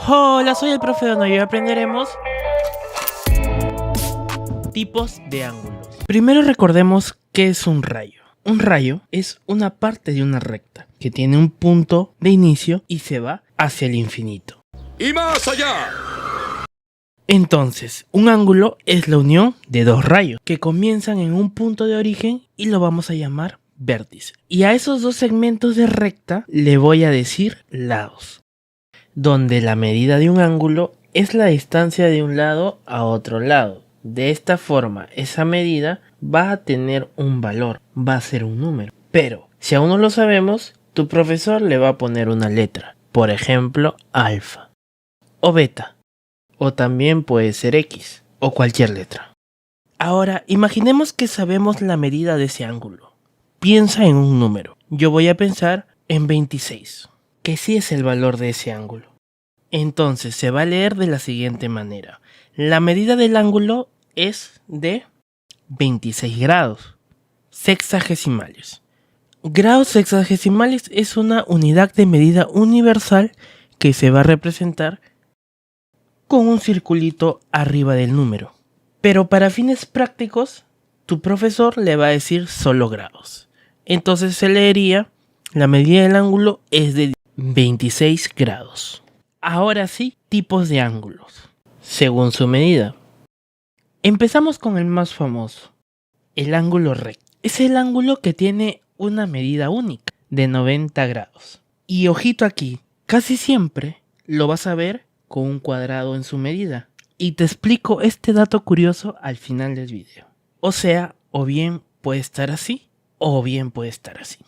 Hola, soy el profe Dono y hoy aprenderemos tipos de ángulos. Primero recordemos qué es un rayo. Un rayo es una parte de una recta que tiene un punto de inicio y se va hacia el infinito. ¡Y más allá! Entonces, un ángulo es la unión de dos rayos que comienzan en un punto de origen y lo vamos a llamar vértice. Y a esos dos segmentos de recta le voy a decir lados, donde la medida de un ángulo es la distancia de un lado a otro lado. De esta forma, esa medida va a tener un valor, va a ser un número. Pero, si aún no lo sabemos, tu profesor le va a poner una letra, por ejemplo, alfa o beta. O también puede ser X, o cualquier letra. Ahora, imaginemos que sabemos la medida de ese ángulo. Piensa en un número. Yo voy a pensar en 26, que sí es el valor de ese ángulo. Entonces se va a leer de la siguiente manera. La medida del ángulo es de 26 grados sexagesimales. Grados sexagesimales es una unidad de medida universal que se va a representar con un circulito arriba del número. Pero para fines prácticos, tu profesor le va a decir solo grados. Entonces se leería, la medida del ángulo es de 26 grados. Ahora sí, tipos de ángulos, según su medida. Empezamos con el más famoso, el ángulo recto. Es el ángulo que tiene una medida única, de 90 grados. Y ojito aquí, casi siempre lo vas a ver con un cuadrado en su medida. Y te explico este dato curioso al final del video. O sea, o bien puede estar así, o bien puede estar así.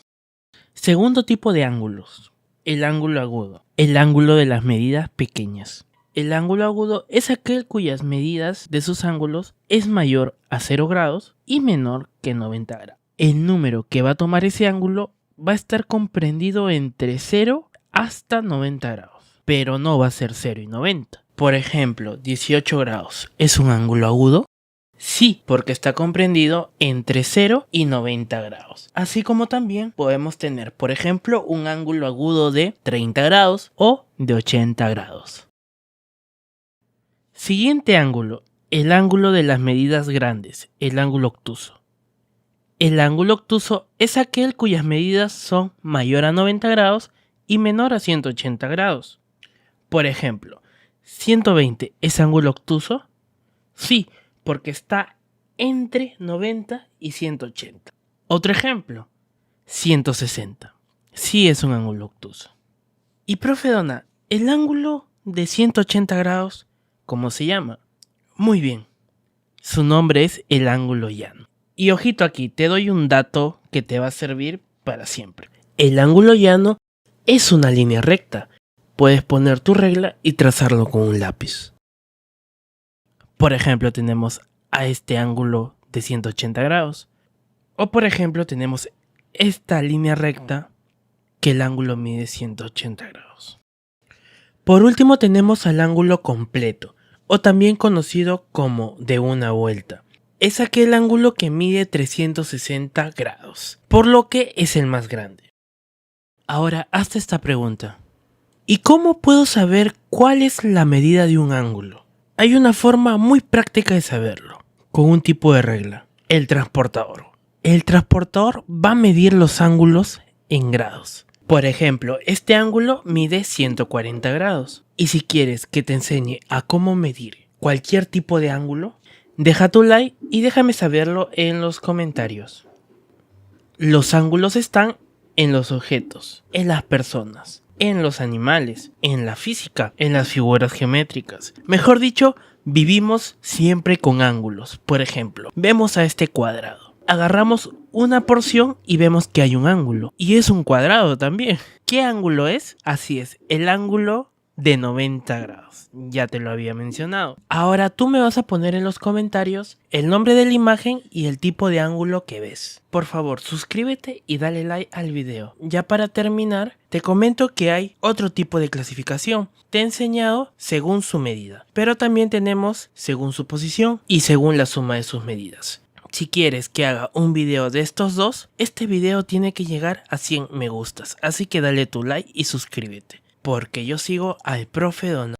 Segundo tipo de ángulos, el ángulo agudo, el ángulo de las medidas pequeñas. El ángulo agudo es aquel cuyas medidas de sus ángulos es mayor a 0 grados y menor que 90 grados. El número que va a tomar ese ángulo va a estar comprendido entre 0 hasta 90 grados. Pero no va a ser 0 y 90. Por ejemplo, 18 grados ¿es un ángulo agudo? Sí, porque está comprendido entre 0 y 90 grados. Así como también podemos tener, por ejemplo, un ángulo agudo de 30 grados o de 80 grados. Siguiente ángulo, el ángulo de las medidas grandes, el ángulo obtuso. El ángulo obtuso es aquel cuyas medidas son mayor a 90 grados y menor a 180 grados. Por ejemplo, 120 ¿es ángulo obtuso? Sí, porque está entre 90 y 180. Otro ejemplo, 160. Sí es un ángulo obtuso. Y profe Dona, ¿el ángulo de 180 grados cómo se llama? Muy bien, su nombre es el ángulo llano. Y ojito aquí, te doy un dato que te va a servir para siempre. El ángulo llano es una línea recta. Puedes poner tu regla y trazarlo con un lápiz. Por ejemplo, tenemos a este ángulo de 180 grados. O por ejemplo, tenemos esta línea recta que el ángulo mide 180 grados. Por último tenemos al ángulo completo, o también conocido como de una vuelta. Es aquel ángulo que mide 360 grados, por lo que es el más grande. Ahora, hazte esta pregunta. ¿Y cómo puedo saber cuál es la medida de un ángulo? Hay una forma muy práctica de saberlo, con un tipo de regla, el transportador. El transportador va a medir los ángulos en grados. Por ejemplo, este ángulo mide 140 grados. Y si quieres que te enseñe a cómo medir cualquier tipo de ángulo, deja tu like y déjame saberlo en los comentarios. Los ángulos están en los objetos, en las personas, en los animales, en la física, en las figuras geométricas. Mejor dicho, vivimos siempre con ángulos. Por ejemplo, vemos a este cuadrado. Agarramos una porción y vemos que hay un ángulo. Y es un cuadrado también. ¿Qué ángulo es? Así es, el ángulo de 90 grados. Ya te lo había mencionado. Ahora tú me vas a poner en los comentarios el nombre de la imagen y el tipo de ángulo que ves. Por favor, suscríbete y dale like al video. Ya para terminar, te comento que hay otro tipo de clasificación. Te he enseñado según su medida, pero también tenemos según su posición y según la suma de sus medidas. Si quieres que haga un video de estos dos, este video tiene que llegar a 100 me gustas, así que dale tu like y suscríbete. Porque yo sigo al profe Donald.